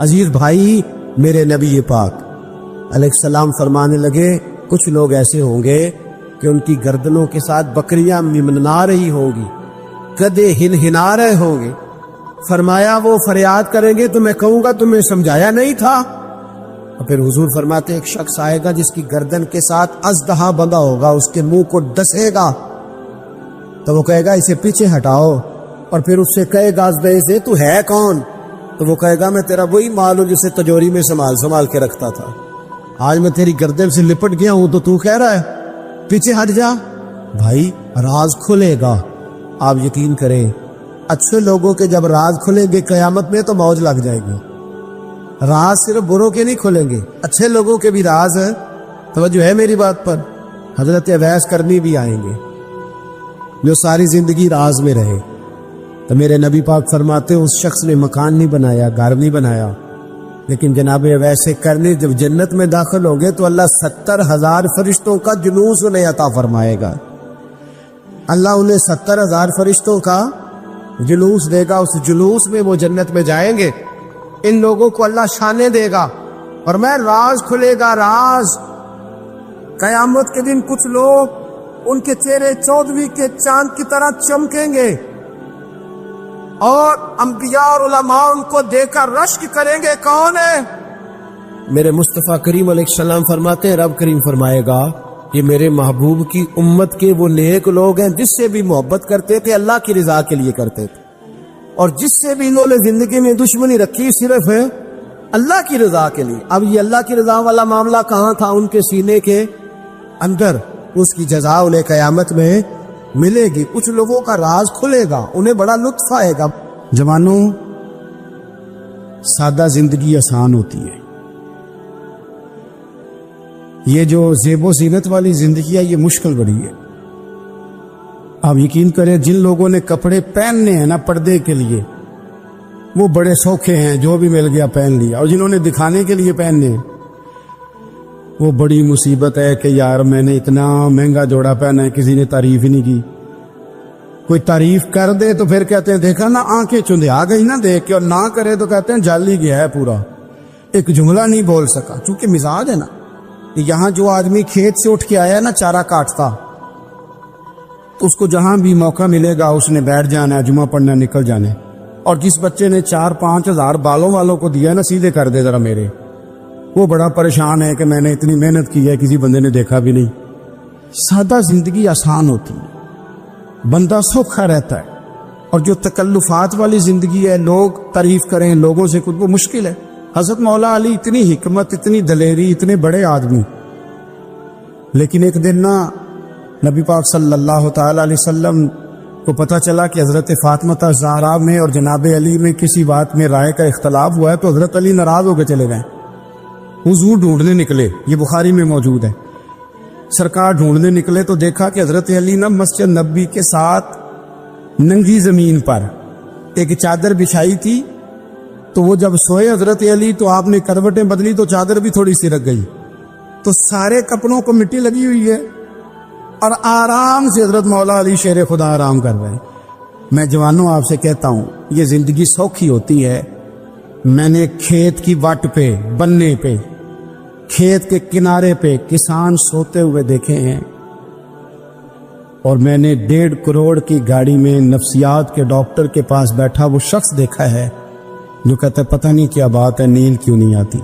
عزیز بھائی میرے نبی پاک علیہ السلام فرمانے لگے کچھ لوگ ایسے ہوں گے کہ ان کی گردنوں کے ساتھ بکریاں ممننا رہی ہوں گی، گدھے ہنہنا رہے ہوں گے. فرمایا وہ فریاد کریں گے تو میں کہوں گا تمہیں سمجھایا نہیں تھا. اور پھر حضور فرماتے ایک شخص آئے گا جس کی گردن کے ساتھ اژدہا بندھا ہوگا، اس کے منہ کو ڈسے گا، تو وہ کہے گا اسے پیچھے ہٹاؤ، اور پھر اس سے کہے گا اژدہے سے تو ہے کون؟ تو وہ کہے گا میں تیرا وہی مال ہوں جسے تجوری میں سنبھال کے رکھتا تھا، آج میں تیری گردن سے لپٹ گیا ہوں تو کہہ رہا ہے پیچھے ہٹ جا. بھائی راز کھلے گا، آپ یقین کریں اچھے لوگوں کے جب راز کھلیں گے قیامت میں تو موج لگ جائے گی. راز صرف بروں کے نہیں کھلیں گے، اچھے لوگوں کے بھی راز ہیں. توجہ ہے میری بات پر؟ حضرت اویس کرنی بھی آئیں گے جو ساری زندگی راز میں رہے. تو میرے نبی پاک فرماتے اس شخص نے مکان نہیں بنایا، گھر نہیں بنایا، لیکن جناب ویسے کرنے جب جنت میں داخل ہوں گے تو اللہ 70,000 فرشتوں کا جلوس انہیں عطا فرمائے گا. اللہ انہیں 70,000 فرشتوں کا جلوس دے گا. اس جلوس میں وہ جنت میں جائیں گے، ان لوگوں کو اللہ شانے دے گا اور میں راز کھلے گا. راز قیامت کے دن کچھ لوگ ان کے چہرے 14ویں کے چاند کی طرح چمکیں گے اور انبیاء اور علماء ان کو دیکھ کر رشک کریں گے کون ہے؟ میرے مصطفیٰ کریم علیہ السلام فرماتے ہیں رب کریم فرمائے گا یہ میرے محبوب کی امت کے وہ نیک لوگ ہیں جس سے بھی محبت کرتے تھے اللہ کی رضا کے لیے کرتے تھے، اور جس سے بھی انہوں نے زندگی میں دشمنی رکھی صرف اللہ کی رضا کے لیے. اب یہ اللہ کی رضا والا معاملہ کہاں تھا؟ ان کے سینے کے اندر. اس کی جزا انہیں قیامت میں ملے گی. کچھ لوگوں کا راز کھلے گا، انہیں بڑا لطف آئے گا. جوانوں سادہ زندگی آسان ہوتی ہے، یہ جو زیب و زینت والی زندگی ہے یہ مشکل بڑی ہے. آپ یقین کریں جن لوگوں نے کپڑے پہننے ہیں نا پردے کے لیے وہ بڑے سوکھے ہیں، جو بھی مل گیا پہن لیا، اور جنہوں نے دکھانے کے لیے پہننے وہ بڑی مصیبت ہے کہ یار میں نے اتنا مہنگا جوڑا پہنا ہے کسی نے تعریف ہی نہیں کی. کوئی تعریف کر دے تو پھر کہتے ہیں دیکھا نا آنکھیں چندیا گئی نا دیکھ کے، اور نہ کرے تو کہتے ہیں جل ہی گیا ہے پورا. ایک جملہ نہیں بول سکا، چونکہ مزاج ہے نا. یہاں جو آدمی کھیت سے اٹھ کے آیا نا چارہ کاٹتا، تو اس کو جہاں بھی موقع ملے گا اس نے بیٹھ جانا ہے، جمعہ پڑھنا، نکل جانے. اور جس بچے نے 4-5 ہزار بالوں والوں کو دیا نا، سیدھے کر دے ذرا میرے، وہ بڑا پریشان ہے کہ میں نے اتنی محنت کی ہے کسی بندے نے دیکھا بھی نہیں. سادہ زندگی آسان ہوتی ہے، بندہ سوکھا رہتا ہے. اور جو تکلفات والی زندگی ہے، لوگ تعریف کریں، لوگوں سے کچھ، وہ مشکل ہے. حضرت مولا علی اتنی حکمت، اتنی دلیری، اتنے بڑے آدمی، لیکن ایک دن نا نبی پاک صلی اللہ تعالی علیہ وسلم کو پتہ چلا کہ حضرت فاطمہ زہرا میں اور جناب علی میں کسی بات میں رائے کا اختلاف ہوا ہے. تو حضرت علی ناراض ہو کے چلے گئے، حضور ڈھونڈنے نکلے. یہ بخاری میں موجود ہے. سرکار ڈھونڈنے نکلے تو دیکھا کہ حضرت علی نا مسجد نبی کے ساتھ ننگی زمین پر ایک چادر بچھائی تھی. تو وہ جب سوئے حضرت علی تو آپ نے کروٹیں بدلی تو چادر بھی تھوڑی سی رکھ گئی. تو سارے کپڑوں کو مٹی لگی ہوئی ہے اور آرام سے حضرت مولا علی شیر خدا آرام کر رہے ہیں. میں جوانوں آپ سے کہتا ہوں، یہ زندگی سوکھی ہوتی ہے. میں نے کھیت کی وٹ پہ، بننے پہ، کھیت کے کنارے پہ کسان سوتے ہوئے دیکھے ہیں، اور میں نے 1.5 کروڑ کی گاڑی میں نفسیات کے ڈاکٹر کے پاس بیٹھا وہ شخص دیکھا ہے جو کہتا ہے پتہ نہیں کیا بات ہے، نیند کیوں نہیں آتی.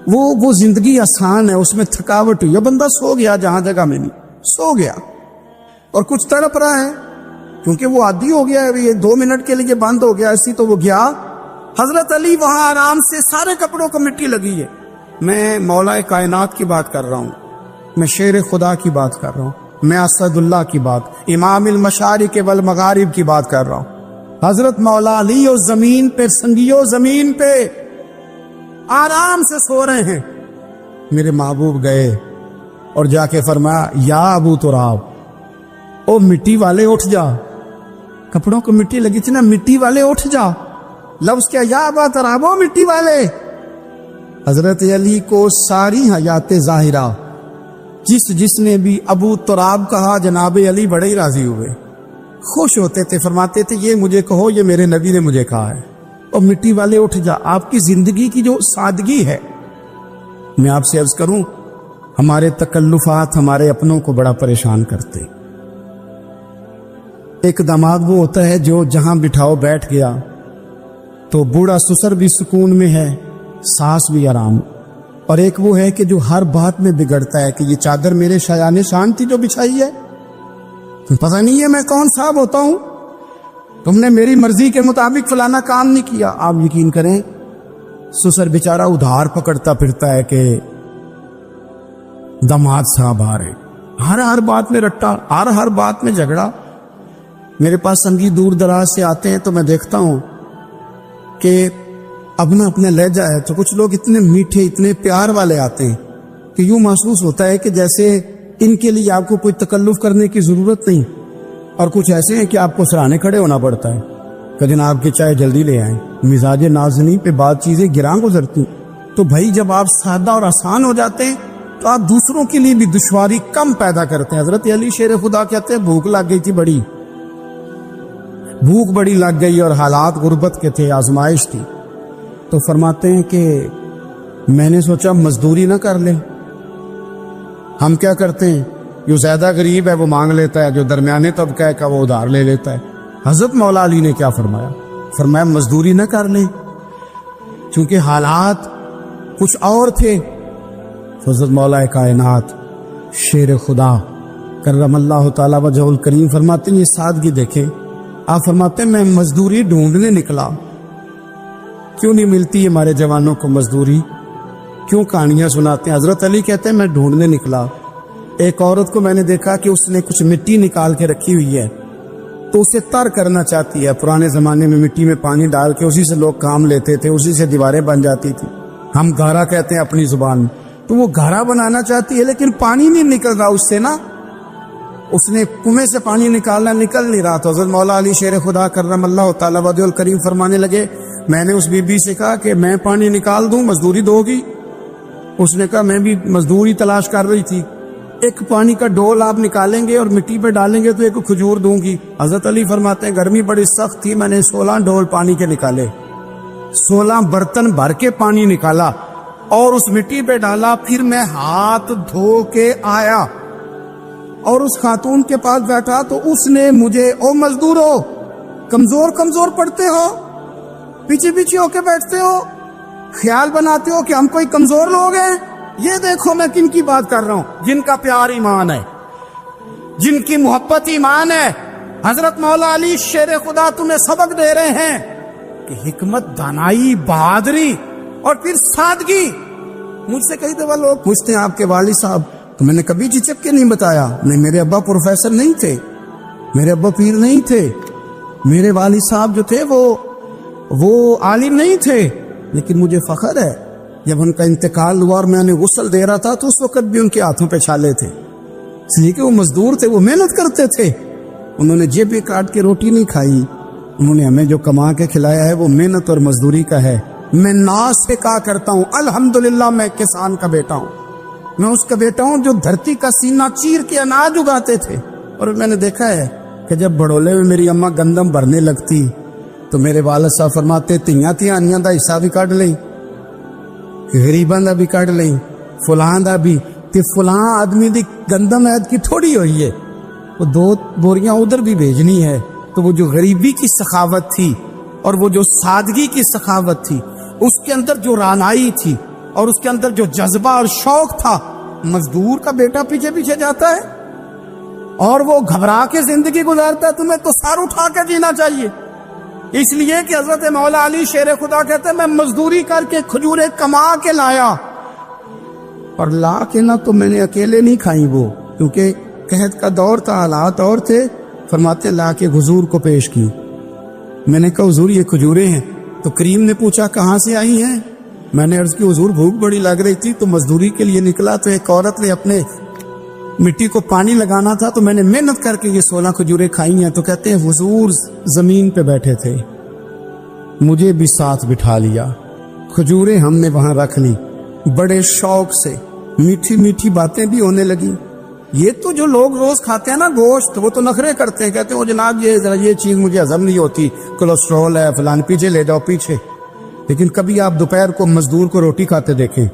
وہ زندگی آسان ہے، اس میں تھکاوٹ ہوئی. بندہ سو گیا جہاں جگہ میں نہیں، سو گیا اور کچھ تڑپ رہا ہے کیونکہ وہ عادی ہو گیا ہے. یہ 2 منٹ کے لیے بند ہو گیا ایسی، تو وہ گیا. حضرت علی وہاں آرام سے، سارے کپڑوں کو مٹی لگی ہے. میں مولا کائنات کی بات کر رہا ہوں، میں شیر خدا کی بات کر رہا ہوں، میں اسد اللہ کی بات، امام المشارق والمغارب کی بات کر رہا ہوں. حضرت مولا علی اور زمین پہ، سنگیو زمین پہ آرام سے سو رہے ہیں. میرے محبوب گئے اور جا کے فرمایا، یا ابو تراب، او مٹی والے اٹھ جا. کپڑوں کو مٹی لگی تھی نا، مٹی والے اٹھ جا. لفظ کیا، یا ابا تراب، او مٹی والے. حضرت علی کو ساری حیات ظاہرہ جس نے بھی ابو تراب کہا، جناب علی بڑے ہی راضی ہوئے، خوش ہوتے تھے، فرماتے تھے یہ مجھے کہو، یہ میرے نبی نے مجھے کہا ہے. اور مٹی والے اٹھ جا. آپ کی زندگی کی جو سادگی ہے، میں آپ سے عرض کروں، ہمارے تکلفات ہمارے اپنوں کو بڑا پریشان کرتے. ایک دماغ وہ ہوتا ہے جو جہاں بٹھاؤ بیٹھ گیا، تو بوڑھا سسر بھی سکون میں ہے، ساس بھی آرام. اور ایک وہ ہے کہ جو ہر بات میں بگڑتا ہے کہ یہ چادر میرے شایان شان تھی جو بچھائی ہے، پتہ نہیں ہے میں کون صاحب ہوتا ہوں، تم نے میری مرضی کے مطابق فلانا کام نہیں کیا. آپ یقین کریں، سسر بیچارہ ادھار پکڑتا پھرتا ہے کہ داماد صاحب آ رہے، ہر بات میں رٹا، ہر بات میں جھگڑا. میرے پاس سنگی دور دراز سے آتے ہیں تو میں دیکھتا ہوں کہ اپنا لہجہ ہے. تو کچھ لوگ اتنے میٹھے، اتنے پیار والے آتے ہیں کہ یوں محسوس ہوتا ہے کہ جیسے ان کے لیے آپ کو کوئی تکلف کرنے کی ضرورت نہیں. اور کچھ ایسے ہیں کہ آپ کو سرانے کھڑے ہونا پڑتا ہے کہ جناب کی چائے جلدی لے آئیں. مزاج نازنی پہ بعض چیزیں گراں گزرتی. تو بھائی جب آپ سادہ اور آسان ہو جاتے ہیں تو آپ دوسروں کے لیے بھی دشواری کم پیدا کرتے ہیں. حضرت علی شیر خدا کہتے ہیں بھوک لگ گئی تھی، بھوک بڑی لگ گئی اور حالات غربت کے تھے، آزمائش تھی. تو فرماتے ہیں کہ میں نے سوچا مزدوری نہ کر لیں. ہم کیا کرتے ہیں، جو زیادہ غریب ہے وہ مانگ لیتا ہے، جو درمیانے طبقہ ہے کا وہ ادھار لے لیتا ہے. حضرت مولا علی نے کیا فرمایا؟ فرمایا مزدوری نہ کر لیں، چونکہ حالات کچھ اور تھے. حضرت مولا کائنات شیر خدا کرم اللہ تعالی وجہ الکریم فرماتے ہیں، یہ سادگی دیکھیں. آپ فرماتے ہیں میں مزدوری ڈھونڈنے نکلا. کیوں نہیں ملتی ہمارے جوانوں کو مزدوری؟ کیوں کہانیاں سناتے ہیں؟ حضرت علی کہتے ہیں میں ڈھونڈنے نکلا. ایک عورت کو میں نے دیکھا کہ اس نے کچھ مٹی نکال کے رکھی ہوئی ہے، تو اسے تر کرنا چاہتی ہے. پرانے زمانے میں مٹی میں پانی ڈال کے اسی سے لوگ کام لیتے تھے، اسی سے دیواریں بن جاتی تھی. ہم گھارا کہتے ہیں اپنی زبان. تو وہ گھارا بنانا چاہتی ہے لیکن پانی نہیں نکل رہا اس سے نا. اس نے کنویں سے پانی نکالنا، نکل نہیں رہا. تو حضرت مولا علی شیر خدا کرم اللہ تعالی وجہ الکریم فرمانے لگے، میں نے اس بی بی سے کہا کہ میں پانی نکال دوں، مزدوری دو گی؟ اس نے کہا میں بھی مزدوری تلاش کر رہی تھی. ایک پانی کا ڈول آپ نکالیں گے اور مٹی پہ ڈالیں گے تو ایک کھجور دوں گی. حضرت علی فرماتے ہیں گرمی بڑی سخت تھی، میں نے 16 ڈول پانی کے نکالے. 16 برتن بھر کے پانی نکالا اور اس مٹی پہ ڈالا. پھر میں ہاتھ دھو کے آیا اور اس خاتون کے پاس بیٹھا تو اس نے مجھے، او مزدورو، کمزور کمزور پڑتے ہو، پیچھے پیچھے ہو کے بیٹھتے ہو، خیال بناتے ہو کہ ہم کوئی کمزور لوگ ہیں. یہ دیکھو میں کن کی بات کر رہا ہوں، جن کا پیار ایمان ہے، جن کی محبت ایمان ہے. حضرت مولا علی شیر خدا تمہیں سبق دے رہے ہیں کہ حکمت، دانائی، بہادری اور پھر سادگی. مجھ سے کئی دفعہ لوگ پوچھتے ہیں آپ کے والد صاحب، تو میں نے کبھی جھجک کے نہیں بتایا. نہیں، میرے ابا پروفیسر نہیں تھے، میرے ابا پیر نہیں تھے، میرے والد صاحب جو تھے وہ عالم نہیں تھے. لیکن مجھے فخر ہے جب ان کا انتقال ہوا اور میں انہیں غسل دے رہا تھا تو اس وقت بھی ان کے ہاتھوں پہ چھالے تھے، اس لیے کہ وہ مزدور تھے، وہ محنت کرتے تھے. انہوں نے جیبیں کاٹ کے روٹی نہیں کھائی، انہوں نے ہمیں جو کما کے کھلایا ہے وہ محنت اور مزدوری کا ہے. میں ناز سے کہا کرتا ہوں الحمدللہ میں کسان کا بیٹا ہوں، میں اس کا بیٹا ہوں جو دھرتی کا سینہ چیر کے اناج اگاتے تھے. اور میں نے دیکھا ہے کہ جب بڑولے میں میری اماں گندم بھرنے لگتی تو میرے والد صاحب فرماتے تیاں تیاں دا حصہ بھی کٹ لیں، غریباں دا بھی کٹ لیں، فلاں دا بھی. تے فلاں آدمی دی گندم عید کی تھوڑی ہوئی ہے، وہ 2 بوریاں ادھر بھی بھیجنی ہے. تو وہ جو غریبی کی سخاوت تھی اور وہ جو سادگی کی سخاوت تھی، اس کے اندر جو رانائی تھی اور اس کے اندر جو جذبہ اور شوق تھا، مزدور کا بیٹا پیچھے پیچھے جاتا ہے اور وہ گھبرا کے زندگی گزارتا ہے. تمہیں تو سر اٹھا کے جینا چاہیے. اس لیے کہ حضرت مولا علی شیر خدا کہتے ہیں میں مزدوری کر کے کھجوریں کما کے لایا، اور لا کے نہ تو میں نے اکیلے نہیں کھائی وہ، کیونکہ قحط کا دور تھا، حالات اور تھے. فرماتے لا کے حضور کو پیش کی. میں نے کہا حضور یہ کھجوریں ہیں. تو کریم نے پوچھا کہاں سے آئی ہیں؟ میں نے عرض کی حضور بھوک بڑی لگ رہی تھی تو مزدوری کے لیے نکلا، تو ایک عورت نے اپنے مٹی کو پانی لگانا تھا تو میں نے محنت کر کے یہ 16 کھجوریں کھائی ہیں. تو کہتے ہیں حضور زمین پہ بیٹھے تھے، مجھے بھی ساتھ بٹھا لیا، کھجوریں ہم نے وہاں رکھ لی، بڑے شوق سے میٹھی میٹھی باتیں بھی ہونے لگی. یہ تو جو لوگ روز کھاتے ہیں نا گوشت، وہ تو نخرے کرتے ہیں، کہتے ہیں وہ جناب یہ چیز مجھے ہضم نہیں ہوتی، کولیسٹرول ہے فلان، پیچھے لے جاؤ پیچھے. لیکن کبھی آپ دوپہر کو مزدور کو روٹی کھاتے دیکھیں،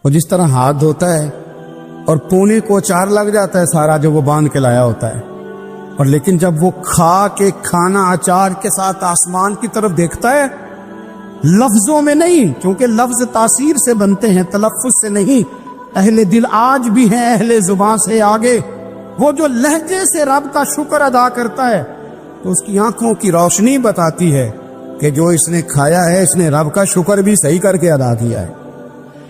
وہ جس طرح ہاتھ دھوتا ہے اور پونے کو اچار لگ جاتا ہے سارا جو وہ باندھ کے لایا ہوتا ہے، اور لیکن جب وہ کھا کے کھانا اچار کے ساتھ آسمان کی طرف دیکھتا ہے، لفظوں میں نہیں، کیونکہ لفظ تاثیر سے بنتے ہیں، تلفظ سے نہیں. اہل دل آج بھی ہیں اہل زبان سے آگے. وہ جو لہجے سے رب کا شکر ادا کرتا ہے تو اس کی آنکھوں کی روشنی بتاتی ہے کہ جو اس نے کھایا ہے اس نے رب کا شکر بھی صحیح کر کے ادا کیا ہے.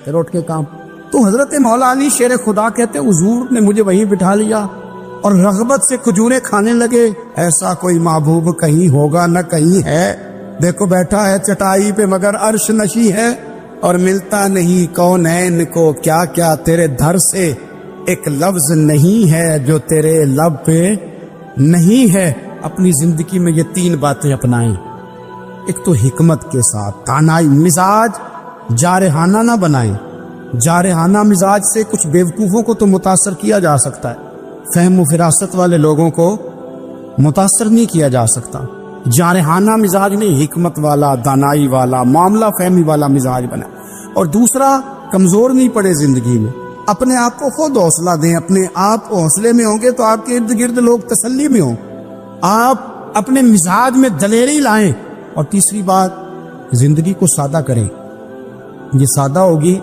پھر اٹھ کے کام. تو حضرت مولا علی شیر خدا کہتے حضور نے مجھے وہیں بٹھا لیا اور رغبت سے کھجوریں کھانے لگے. ایسا کوئی محبوب کہیں ہوگا نہ کہیں ہے. دیکھو بیٹھا ہے چٹائی پہ مگر عرش نشی ہے، اور ملتا نہیں کونین کو کیا کیا تیرے در سے ایک لفظ نہیں ہے جو تیرے لب پہ نہیں ہے. اپنی زندگی میں یہ 3 باتیں اپنائیں. ایک تو حکمت کے ساتھ دانائی، مزاج جارحانہ نہ بنائیں. جارحانہ مزاج سے کچھ بیوقوفوں کو تو متاثر کیا جا سکتا ہے، فہم و فراست والے لوگوں کو متاثر نہیں کیا جا سکتا. جارحانہ مزاج نہیں، حکمت والا، دانائی والا، معاملہ فہمی والا مزاج بنا. اور دوسرا، کمزور نہیں پڑے زندگی میں، اپنے آپ کو خود حوصلہ دیں. اپنے آپ حوصلے میں ہوں گے تو آپ کے ارد گرد لوگ تسلی میں ہوں. آپ اپنے مزاج میں دلیری لائیں. اور تیسری بات، زندگی کو سادہ کریں. یہ سادہ ہوگی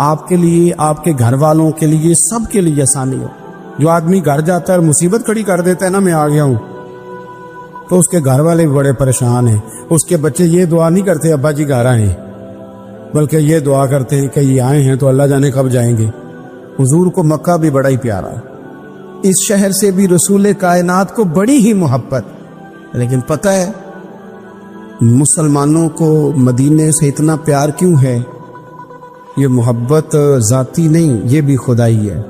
آپ کے لیے، آپ کے گھر والوں کے لیے، سب کے لیے آسانی ہو. جو آدمی گھر جاتا ہے اور مصیبت کھڑی کر دیتا ہے نا میں آ گیا ہوں، تو اس کے گھر والے بھی بڑے پریشان ہیں. اس کے بچے یہ دعا نہیں کرتے ابا جی گھر آئیں، بلکہ یہ دعا کرتے ہیں کہ یہ آئے ہیں تو اللہ جانے کب جائیں گے. حضور کو مکہ بھی بڑا ہی پیارا ہے، اس شہر سے بھی رسول کائنات کو بڑی ہی محبت. لیکن پتہ ہے مسلمانوں کو مدینے سے اتنا پیار کیوں ہے؟ یہ محبت ذاتی نہیں، یہ بھی خدائی ہے.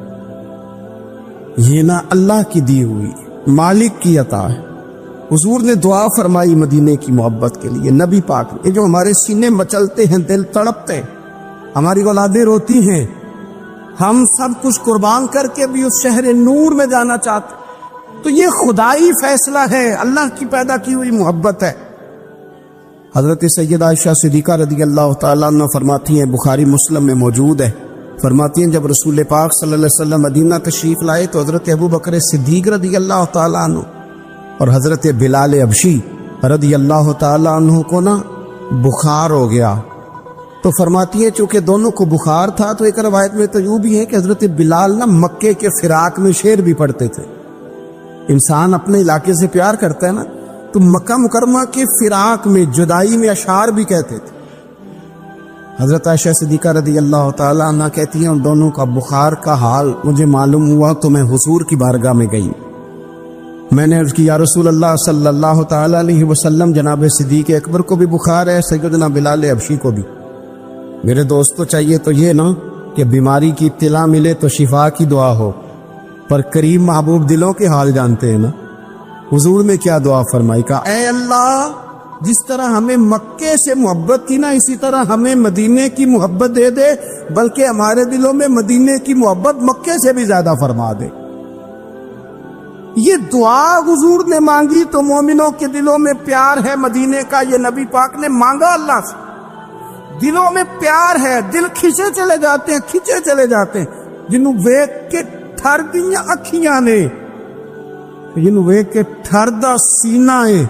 یہ نہ اللہ کی دی ہوئی، مالک کی عطا ہے. حضور نے دعا فرمائی مدینے کی محبت کے لیے. نبی پاک یہ جو ہمارے سینے مچلتے ہیں، دل تڑپتے، ہماری اولادیں روتی ہیں، ہم سب کچھ قربان کر کے بھی اس شہر نور میں جانا چاہتے، تو یہ خدائی فیصلہ ہے، اللہ کی پیدا کی ہوئی محبت ہے. حضرت سیدہ عائشہ صدیقہ رضی اللہ تعالیٰ عنہ فرماتی ہیں، بخاری مسلم میں موجود ہے، فرماتی ہیں جب رسول پاک صلی اللہ علیہ وسلم مدینہ تشریف لائے تو حضرت ابو بکر صدیق رضی اللہ تعالیٰ عنہ اور حضرت بلال حبشی رضی اللہ تعالیٰ عنہ کو نا بخار ہو گیا. تو فرماتی ہے چونکہ دونوں کو بخار تھا تو ایک روایت میں تو یوں بھی ہے کہ حضرت بلال نا مکے کے فراق میں شعر بھی پڑھتے تھے. انسان اپنے علاقے سے پیار کرتا ہے نا تو مکہ مکرمہ کے فراق میں، جدائی میں اشعار بھی کہتے تھے. حضرت عائشہ صدیقہ رضی اللہ تعالیٰ عنہ کہتی ہیں ان دونوں کا بخار کا حال مجھے معلوم ہوا تو میں حضور کی بارگاہ میں گئی. میں نے عرض کی یا رسول اللہ صلی اللہ تعالیٰ علیہ وسلم، جناب صدیق اکبر کو بھی بخار ہے، سیدنا بلال حبشی کو بھی. میرے دوست تو چاہیے تو یہ نا کہ بیماری کی اطلاع ملے تو شفا کی دعا ہو، پر کریم محبوب دلوں کے حال جانتے ہیں نا. حضور نے کیا دعا فرمائی، کہا اے اللہ جس طرح ہمیں مکے سے محبت کی نا اسی طرح ہمیں مدینے کی محبت دے دے، بلکہ ہمارے دلوں میں مدینے کی محبت مکے سے بھی زیادہ فرما دے. یہ دعا حضور نے مانگی تو مومنوں کے دلوں میں پیار ہے مدینے کا، یہ نبی پاک نے مانگا اللہ سے. دلوں میں پیار ہے، دل کھچے چلے جاتے ہیں جنہوں ویک کے ٹھر دیاں اکھیاں نے، جنہوں ویک کے ٹھر دا سینہ ہے.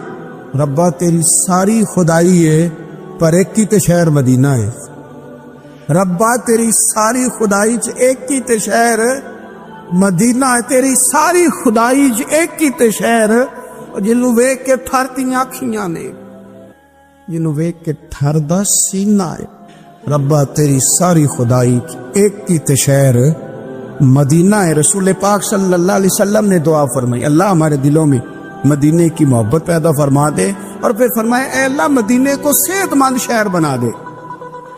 ربا تیری ساری خدائی ہے پر ایک کی تے شہر مدینہ ہے. ربا تیری ساری خدائی چ ایک کی تے شہر مدینہ ہے. تیری ساری خدائی چ ایک کی تے شہر جنہوں ویک کے ٹھر دیاں اکھیاں نے، جنہوں ویک کے ٹھر دا سینہ ہے. ربا تیری ساری خدائی ایک کی تے شہر مدینہ ہے. رسول پاک صلی اللہ علیہ وسلم نے دعا فرمائی، اللہ ہمارے دلوں میں مدینے کی محبت پیدا فرما دے، اور پھر فرمائے اے اللہ مدینے کو صحت مند شہر بنا دے،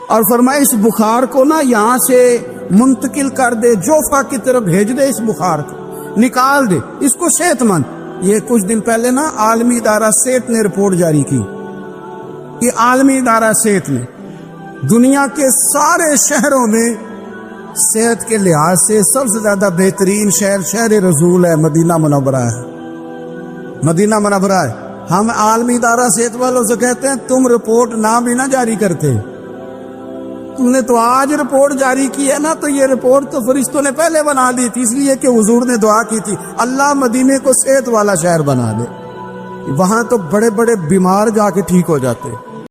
اور فرمائے اس بخار کو نا یہاں سے منتقل کر دے، جوفا کی طرف بھیج دے، اس بخار کو نکال دے، اس کو صحت مند. یہ کچھ دن پہلے نا عالمی ادارہ صحت نے رپورٹ جاری کی. یہ عالمی ادارہ صحت نے دنیا کے سارے شہروں میں صحت کے لحاظ سے سب سے زیادہ بہترین شہر رسول ہے، مدینہ منورہ ہے. مدینہ منورہ ہے. ہم عالمی ادارہ صحت والوں سے کہتے ہیں تم رپورٹ نہ بھی نہ جاری کرتے، تم نے تو آج رپورٹ جاری کی ہے نا، تو یہ رپورٹ تو فرشتوں نے پہلے بنا دی تھی، اس لیے کہ حضور نے دعا کی تھی اللہ مدینے کو صحت والا شہر بنا دے. وہاں تو بڑے بڑے بیمار جا کے ٹھیک ہو جاتے.